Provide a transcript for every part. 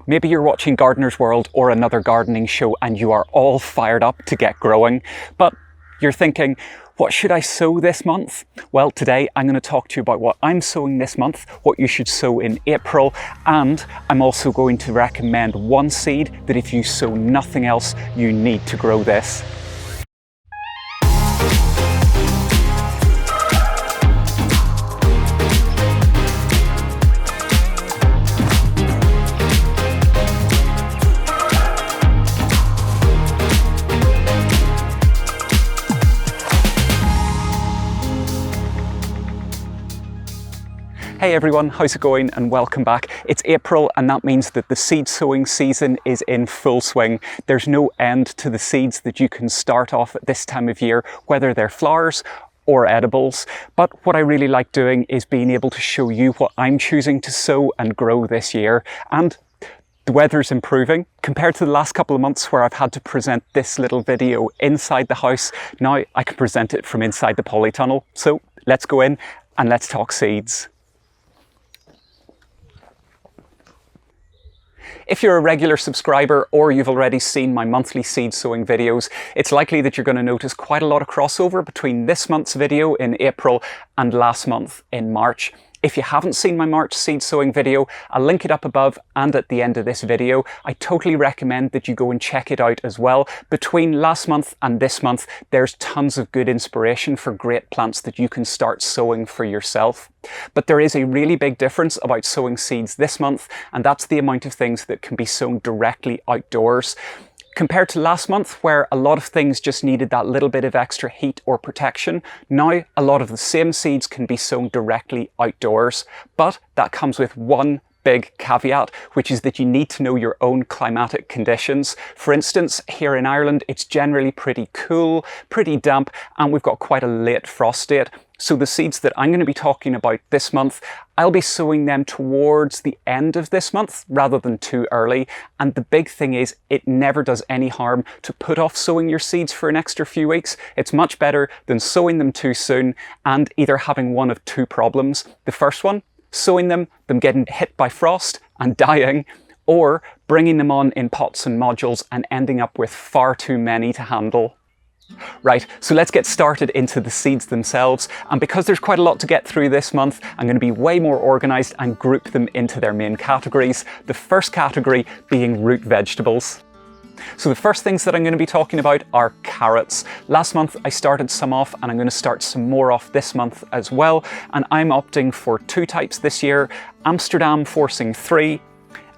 Maybe you're watching Gardener's World or another gardening show and you are all fired up to get growing, but you're thinking, what should I sow this month? Well, today I'm going to talk to you about what I'm sowing this month, what you should sow in April, and I'm also going to recommend one seed that if you sow nothing else, you need to grow this. Hey everyone, how's it going and welcome back. It's April and that means that the seed sowing season is in full swing. There's no end to the seeds that you can start off at this time of year, whether they're flowers or edibles. But what I really like doing is being able to show you what I'm choosing to sow and grow this year. And the weather's improving compared to the last couple of months where I've had to present this little video inside the house. Now I can present it from inside the polytunnel. So let's go in and let's talk seeds. If you're a regular subscriber or you've already seen my monthly seed sowing videos, it's likely that you're going to notice quite a lot of crossover between this month's video in April and last month in March. If you haven't seen my March seed sowing video, I'll link it up above and at the end of this video. I totally recommend that you go and check it out as well. Between last month and this month, there's tons of good inspiration for great plants that you can start sowing for yourself. But there is a really big difference about sowing seeds this month, and that's the amount of things that can be sown directly outdoors. Compared to last month, where a lot of things just needed that little bit of extra heat or protection, now a lot of the same seeds can be sown directly outdoors. But that comes with one big caveat, which is that you need to know your own climatic conditions. For instance, here in Ireland, it's generally pretty cool, pretty damp, and we've got quite a late frost date. So the seeds that I'm going to be talking about this month, I'll be sowing them towards the end of this month rather than too early. And the big thing is it never does any harm to put off sowing your seeds for an extra few weeks. It's much better than sowing them too soon and either having one of two problems. The first one, sowing them getting hit by frost and dying, or bringing them on in pots and modules and ending up with far too many to handle. Right, so let's get started into the seeds themselves, and because there's quite a lot to get through this month, I'm going to be way more organised and group them into their main categories, the first category being root vegetables. So the first things that I'm going to be talking about are carrots. Last month I started some off and I'm going to start some more off this month as well, and I'm opting for two types this year, Amsterdam Forcing 3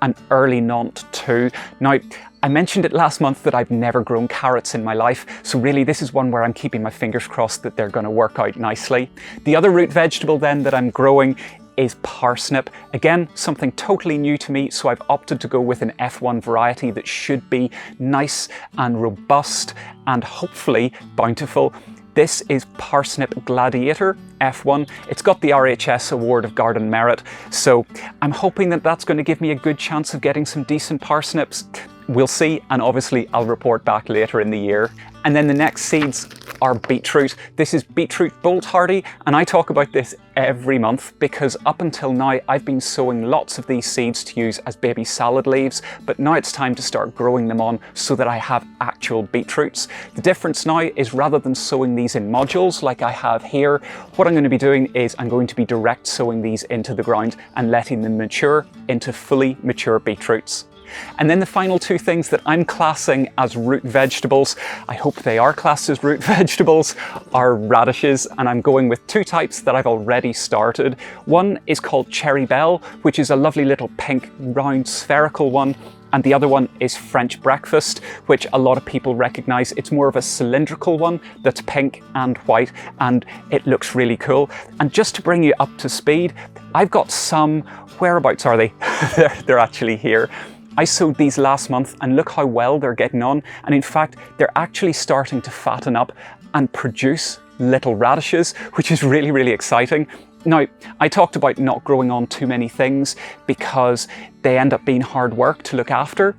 and Early Nantes 2. Now, I mentioned it last month that I've never grown carrots in my life, so really this is one where I'm keeping my fingers crossed that they're going to work out nicely. The other root vegetable then that I'm growing is parsnip. Again, something totally new to me, so I've opted to go with an F1 variety that should be nice and robust and hopefully bountiful. This is Parsnip Gladiator F1. It's got the RHS Award of Garden Merit, so I'm hoping that that's going to give me a good chance of getting some decent parsnips. We'll see, and obviously I'll report back later in the year. And then the next seeds are beetroot. This is beetroot bolt hardy, and I talk about this every month because up until now I've been sowing lots of these seeds to use as baby salad leaves, but now it's time to start growing them on so that I have actual beetroots. The difference now is rather than sowing these in modules like I have here, what I'm going to be doing is I'm going to be direct sowing these into the ground and letting them mature into fully mature beetroots. And then the final two things that I'm classing as root vegetables, I hope they are classed as root vegetables, are radishes, and I'm going with two types that I've already started. One is called Cherry Belle, which is a lovely little pink, round, spherical one. And the other one is French Breakfast, which a lot of people recognize. It's more of a cylindrical one that's pink and white, and it looks really cool. And just to bring you up to speed, I've got some, whereabouts are they? They're actually here. I sowed these last month and look how well they're getting on. And in fact, they're actually starting to fatten up and produce little radishes, which is really, really exciting. Now, I talked about not growing on too many things because they end up being hard work to look after.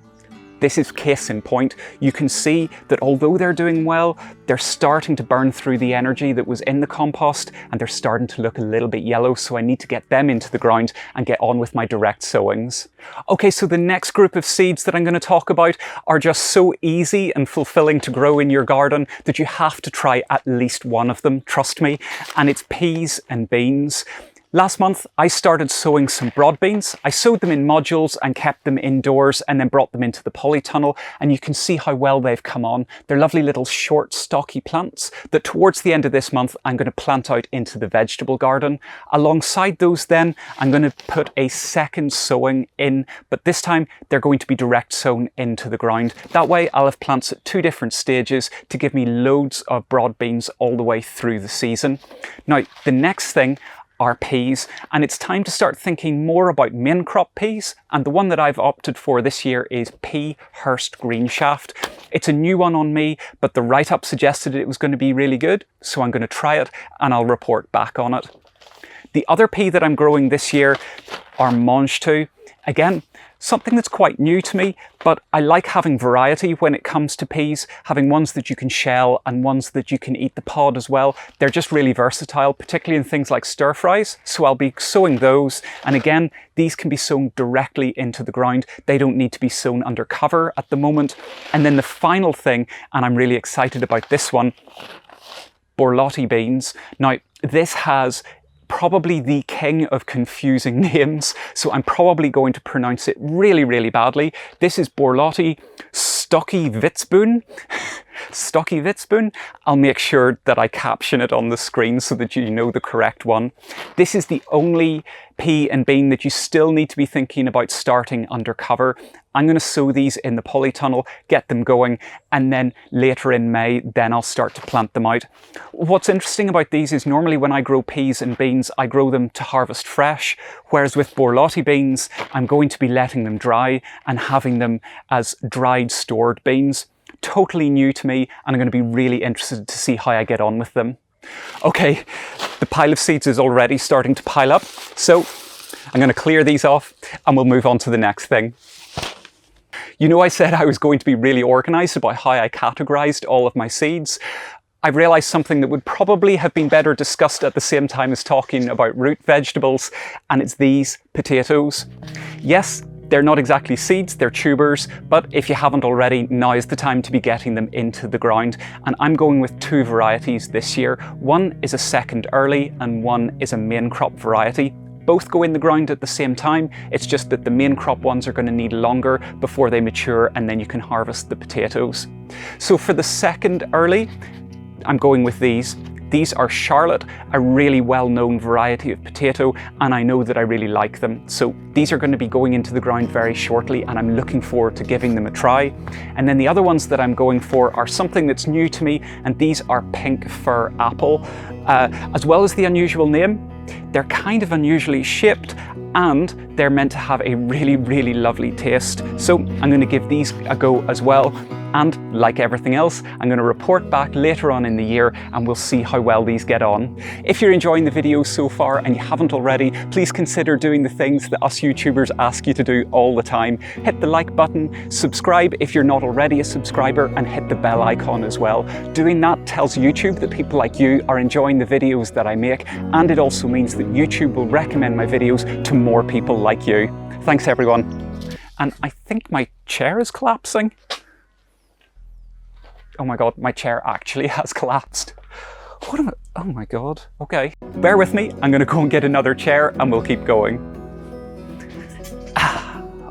This is case in point. You can see that although they're doing well, they're starting to burn through the energy that was in the compost and they're starting to look a little bit yellow, so I need to get them into the ground and get on with my direct sowings. Okay, so the next group of seeds that I'm going to talk about are just so easy and fulfilling to grow in your garden that you have to try at least one of them, trust me, and it's peas and beans. Last month, I started sowing some broad beans. I sowed them in modules and kept them indoors and then brought them into the polytunnel, and you can see how well they've come on. They're lovely little short, stocky plants that towards the end of this month, I'm going to plant out into the vegetable garden. Alongside those then, I'm going to put a second sowing in, but this time they're going to be direct sown into the ground. That way, I'll have plants at 2 different stages to give me loads of broad beans all the way through the season. Now, the next thing are peas, and it's time to start thinking more about main crop peas, and the one that I've opted for this year is P. Hurst Green Shaft. It's a new one on me, but the write-up suggested it was going to be really good, so I'm going to try it and I'll report back on it. The other pea that I'm growing this year are Mange Tout. Again, something that's quite new to me, but I like having variety when it comes to peas, having ones that you can shell and ones that you can eat the pod as well. They're just really versatile, particularly in things like stir fries. So I'll be sowing those. And again, these can be sown directly into the ground. They don't need to be sown under cover at the moment. And then the final thing, and I'm really excited about this one, Borlotti beans. Now, this has probably the king of confusing names, so I'm probably going to pronounce it really, really badly. This is Borlotti Stocky Witzboon. Stocky Witzboon. I'll make sure that I caption it on the screen so that you know the correct one. This is the only pea and bean that you still need to be thinking about starting under cover. I'm going to sow these in the polytunnel, get them going, and then later in May, then I'll start to plant them out. What's interesting about these is normally when I grow peas and beans, I grow them to harvest fresh, whereas with Borlotti beans, I'm going to be letting them dry and having them as dried stored beans. Totally new to me, and I'm going to be really interested to see how I get on with them. Okay, the pile of seeds is already starting to pile up, so I'm going to clear these off and we'll move on to the next thing. You know, I said I was going to be really organised about how I categorised all of my seeds. I realised something that would probably have been better discussed at the same time as talking about root vegetables, and it's these potatoes. Yes, they're not exactly seeds, they're tubers, but if you haven't already, now is the time to be getting them into the ground. And I'm going with 2 varieties this year. One is a second early and one is a main crop variety. Both go in the ground at the same time. It's just that the main crop ones are going to need longer before they mature, and then you can harvest the potatoes. So for the second early, I'm going with these. These are Charlotte, a really well-known variety of potato, and I know that I really like them. So these are going to be going into the ground very shortly, and I'm looking forward to giving them a try. And then the other ones that I'm going for are something that's new to me, and these are Pink Fir Apple. As well as the unusual name, they're kind of unusually shaped, and they're meant to have a really, really lovely taste. So I'm going to give these a go as well. And like everything else, I'm going to report back later on in the year and we'll see how well these get on. If you're enjoying the video so far and you haven't already, please consider doing the things that us YouTubers ask you to do all the time. Hit the like button, subscribe if you're not already a subscriber, and hit the bell icon as well. Doing that tells YouTube that people like you are enjoying the videos that I make, and it also means that YouTube will recommend my videos to more people like you. Thanks everyone. And I think my chair is collapsing. Oh my god, my chair actually has collapsed. What am I? Oh my god. Okay. Bear with me. I'm going to go and get another chair and we'll keep going.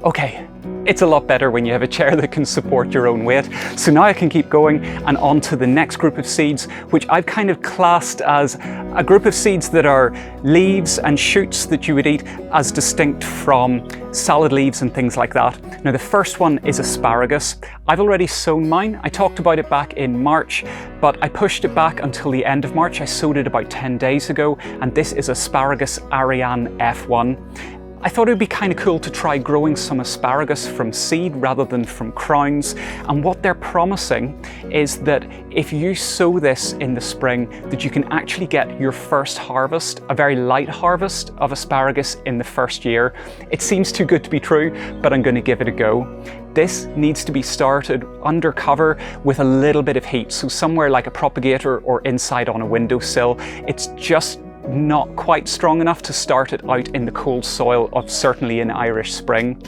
Okay. It's a lot better when you have a chair that can support your own weight. So now I can keep going and on to the next group of seeds, which I've kind of classed as a group of seeds that are leaves and shoots that you would eat as distinct from salad leaves and things like that. Now the first one is asparagus. I've already sown mine. I talked about it back in March, but I pushed it back until the end of March. I sowed it about 10 days ago, and this is asparagus Ariane F1. I thought it would be kind of cool to try growing some asparagus from seed rather than from crowns, and what they're promising is that if you sow this in the spring, that you can actually get your first harvest, a very light harvest of asparagus in the first year. It seems too good to be true, but I'm going to give it a go. This needs to be started under cover with a little bit of heat, so somewhere like a propagator or inside on a windowsill. It's just not quite strong enough to start it out in the cold soil of certainly an Irish spring.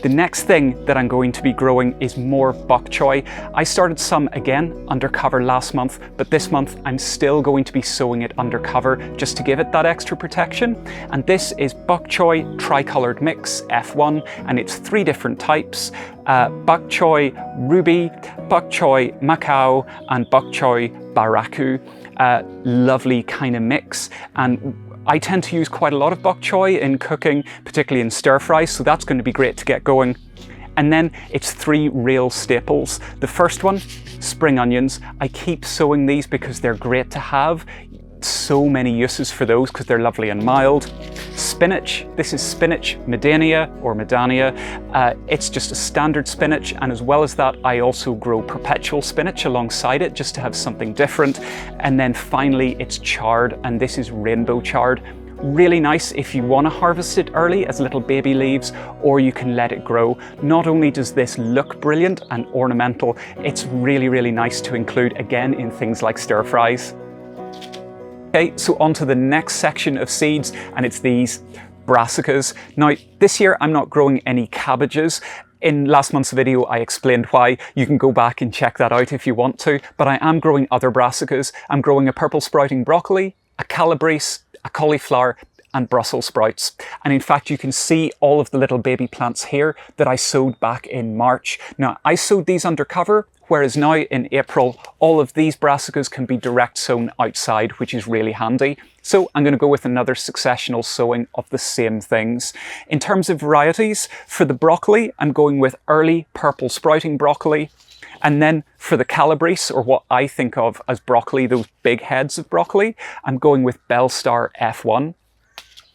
The next thing that I'm going to be growing is more bok choy. I started some again under cover last month, but this month I'm still going to be sowing it under cover just to give it that extra protection. And this is bok choy tricolored mix F1, and it's 3 different types: bok choy ruby, bok choy Macau, and bok choy Baraku. Lovely kind of mix, and I tend to use quite a lot of bok choy in cooking, particularly in stir fries, so that's going to be great to get going. And then it's 3 real staples. The first one, spring onions. I keep sowing these because they're great to have. So many uses for those because they're lovely and mild. Spinach, this is spinach Medania or Medania. It's just a standard spinach, and as well as that I also grow perpetual spinach alongside it just to have something different. And then finally it's chard, and this is rainbow chard. Really nice if you want to harvest it early as little baby leaves, or you can let it grow. Not only does this look brilliant and ornamental, it's really nice to include again in things like stir fries. Okay, so on to the next section of seeds, and it's these brassicas. Now, this year I'm not growing any cabbages. In last month's video, I explained why. You can go back and check that out if you want to, but I am growing other brassicas. I'm growing a purple sprouting broccoli, a calabrese, a cauliflower, and Brussels sprouts. And in fact, you can see all of the little baby plants here that I sowed back in March. Now, I sowed these under cover, whereas now in April, all of these brassicas can be direct sown outside, which is really handy. So I'm going to go with another successional sowing of the same things. In terms of varieties, for the broccoli, I'm going with early purple sprouting broccoli. And then for the calabrese, or what I think of as broccoli, those big heads of broccoli, I'm going with Bellstar F1.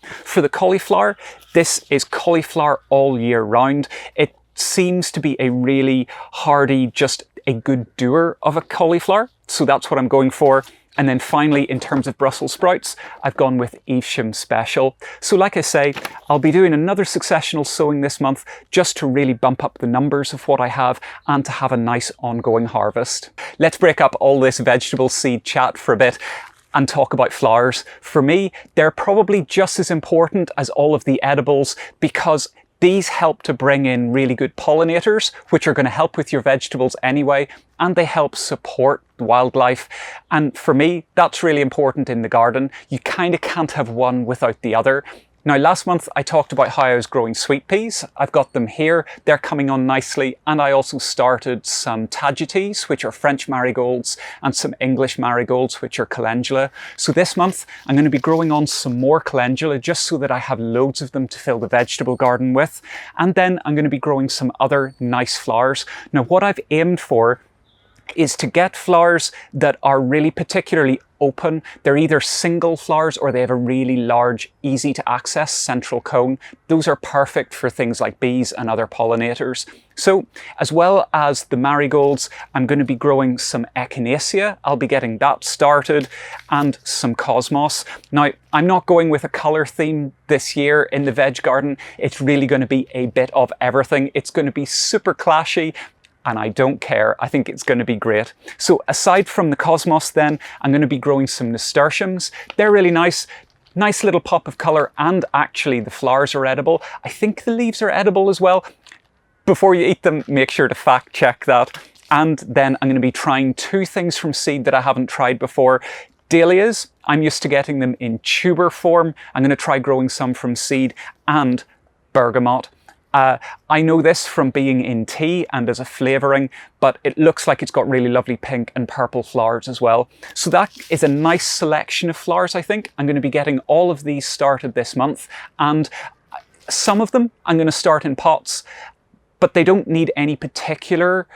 For the cauliflower, this is cauliflower all year round. It seems to be a really hardy, just a good doer of a cauliflower. So that's what I'm going for. And then finally, in terms of Brussels sprouts, I've gone with Evesham Special. So like I say, I'll be doing another successional sowing this month just to really bump up the numbers of what I have and to have a nice ongoing harvest. Let's break up all this vegetable seed chat for a bit and talk about flowers. For me, they're probably just as important as all of the edibles because these help to bring in really good pollinators, which are going to help with your vegetables anyway, and they help support wildlife. And for me, that's really important in the garden. You kind of can't have one without the other. Now, last month I talked about how I was growing sweet peas. I've got them here. They're coming on nicely. And I also started some tagetes, which are French marigolds, and some English marigolds, which are calendula. So this month I'm going to be growing on some more calendula just so that I have loads of them to fill the vegetable garden with. And then I'm going to be growing some other nice flowers. Now, what I've aimed for is to get flowers that are really particularly open. They're either single flowers or they have a really large, easy to access central cone. Those are perfect for things like bees and other pollinators. So as well as the marigolds, I'm going to be growing some echinacea. I'll be getting that started, and some cosmos. Now, I'm not going with a colour theme this year in the veg garden. It's really going to be a bit of everything. It's going to be super clashy, and I don't care. I think it's going to be great. So aside from the cosmos then, I'm going to be growing some nasturtiums. They're really nice. Nice little pop of colour, and actually the flowers are edible. I think the leaves are edible as well. Before you eat them, make sure to fact check that. And then I'm going to be trying 2 things from seed that I haven't tried before. Dahlias, I'm used to getting them in tuber form. I'm going to try growing some from seed, and bergamot. I know this from being in tea and as a flavouring, but it looks like it's got really lovely pink and purple flowers as well. So that is a nice selection of flowers, I think. I'm going to be getting all of these started this month, and some of them I'm going to start in pots, but they don't need any particular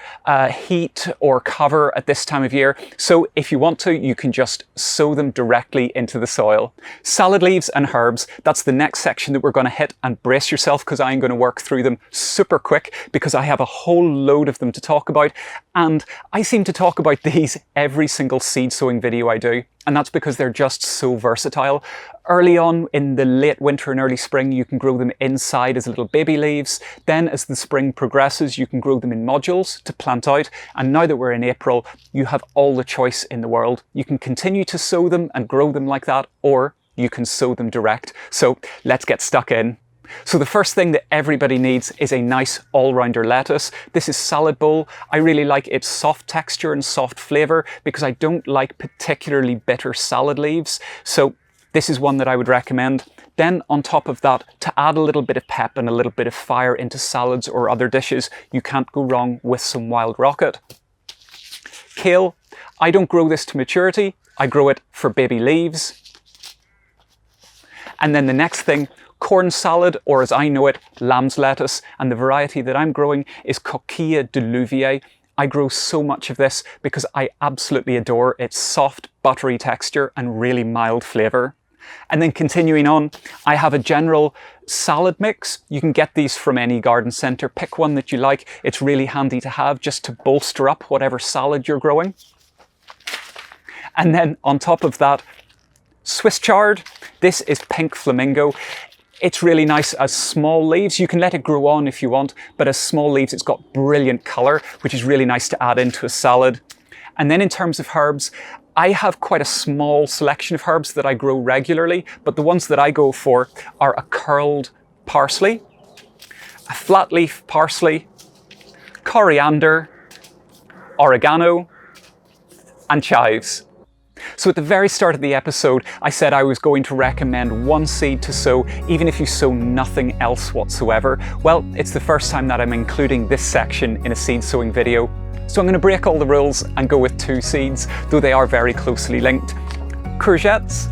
heat or cover at this time of year. So if you want to, you can just sow them directly into the soil. Salad leaves and herbs, that's the next section that we're going to hit, and brace yourself because I'm going to work through them super quick because I have a whole load of them to talk about, and I seem to talk about these every single seed sowing video I do, and that's because they're just so versatile. Early on in the late winter and early spring, you can grow them inside as little baby leaves. Then as the spring progresses, you can grow them in modules to plant out. And now that we're in April, you have all the choice in the world. You can continue to sow them and grow them like that, or you can sow them direct. So let's get stuck in. So the first thing that everybody needs is a nice all-rounder lettuce. This is salad bowl. I really like its soft texture and soft flavour because I don't like particularly bitter salad leaves. So this is one that I would recommend. Then on top of that, to add a little bit of pep and a little bit of fire into salads or other dishes, you can't go wrong with some wild rocket. Kale. I don't grow this to maturity. I grow it for baby leaves. And then the next thing, corn salad, or as I know it, lamb's lettuce, and the variety that I'm growing is Coquille de Louviers. I grow so much of this because I absolutely adore its soft, buttery texture and really mild flavour. And then continuing on, I have a general salad mix. You can get these from any garden centre. Pick one that you like. It's really handy to have just to bolster up whatever salad you're growing. And then on top of that, Swiss chard. This is pink flamingo. It's really nice as small leaves. You can let it grow on if you want, but as small leaves, it's got brilliant colour, which is really nice to add into a salad. And then in terms of herbs, I have quite a small selection of herbs that I grow regularly, but the ones that I go for are a curled parsley, a flat leaf parsley, coriander, oregano, and chives. So at the very start of the episode, I said I was going to recommend one seed to sow, even if you sow nothing else whatsoever. Well, it's the first time that I'm including this section in a seed sowing video. So I'm going to break all the rules and go with two seeds, though they are very closely linked. Courgettes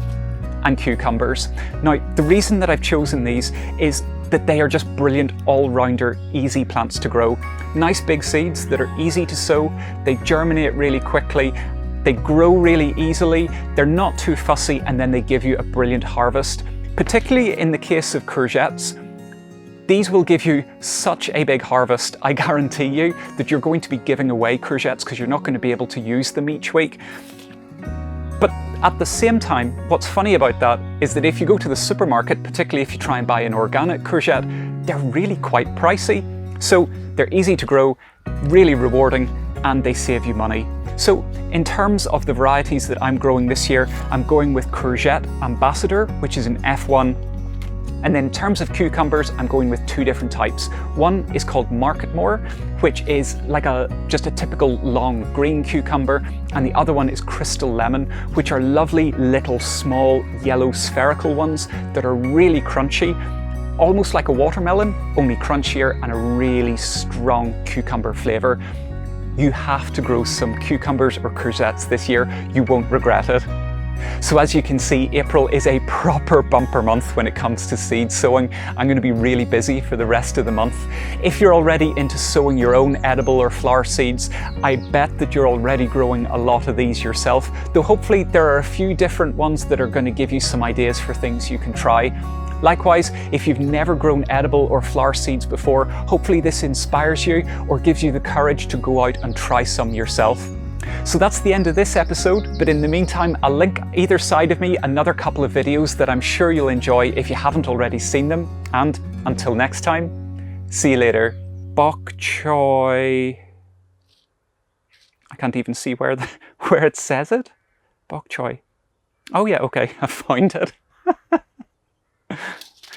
and cucumbers. Now, the reason that I've chosen these is that they are just brilliant all-rounder, easy plants to grow. Nice big seeds that are easy to sow, they germinate really quickly, they grow really easily, they're not too fussy, and then they give you a brilliant harvest. Particularly in the case of courgettes, these will give you such a big harvest. I guarantee you that you're going to be giving away courgettes because you're not going to be able to use them each week. But at the same time, what's funny about that is that if you go to the supermarket, particularly if you try and buy an organic courgette, they're really quite pricey. So they're easy to grow, really rewarding, and they save you money. So in terms of the varieties that I'm growing this year, I'm going with Courgette Ambassador, which is an F1. And then in terms of cucumbers, I'm going with two different types. One is called Marketmore, which is like just a typical long green cucumber. And the other one is Crystal Lemon, which are lovely little small yellow spherical ones that are really crunchy, almost like a watermelon, only crunchier, and a really strong cucumber flavour. You have to grow some cucumbers or courgettes this year. You won't regret it. So as you can see, April is a proper bumper month when it comes to seed sowing. I'm going to be really busy for the rest of the month. If you're already into sowing your own edible or flower seeds, I bet that you're already growing a lot of these yourself, though hopefully there are a few different ones that are going to give you some ideas for things you can try. Likewise, if you've never grown edible or flower seeds before, hopefully this inspires you or gives you the courage to go out and try some yourself. So that's the end of this episode, but in the meantime, I'll link either side of me another couple of videos that I'm sure you'll enjoy if you haven't already seen them. And until next time, see you later. Bok choy. I can't even see where it says it. Bok choy. Oh yeah, okay, I found it.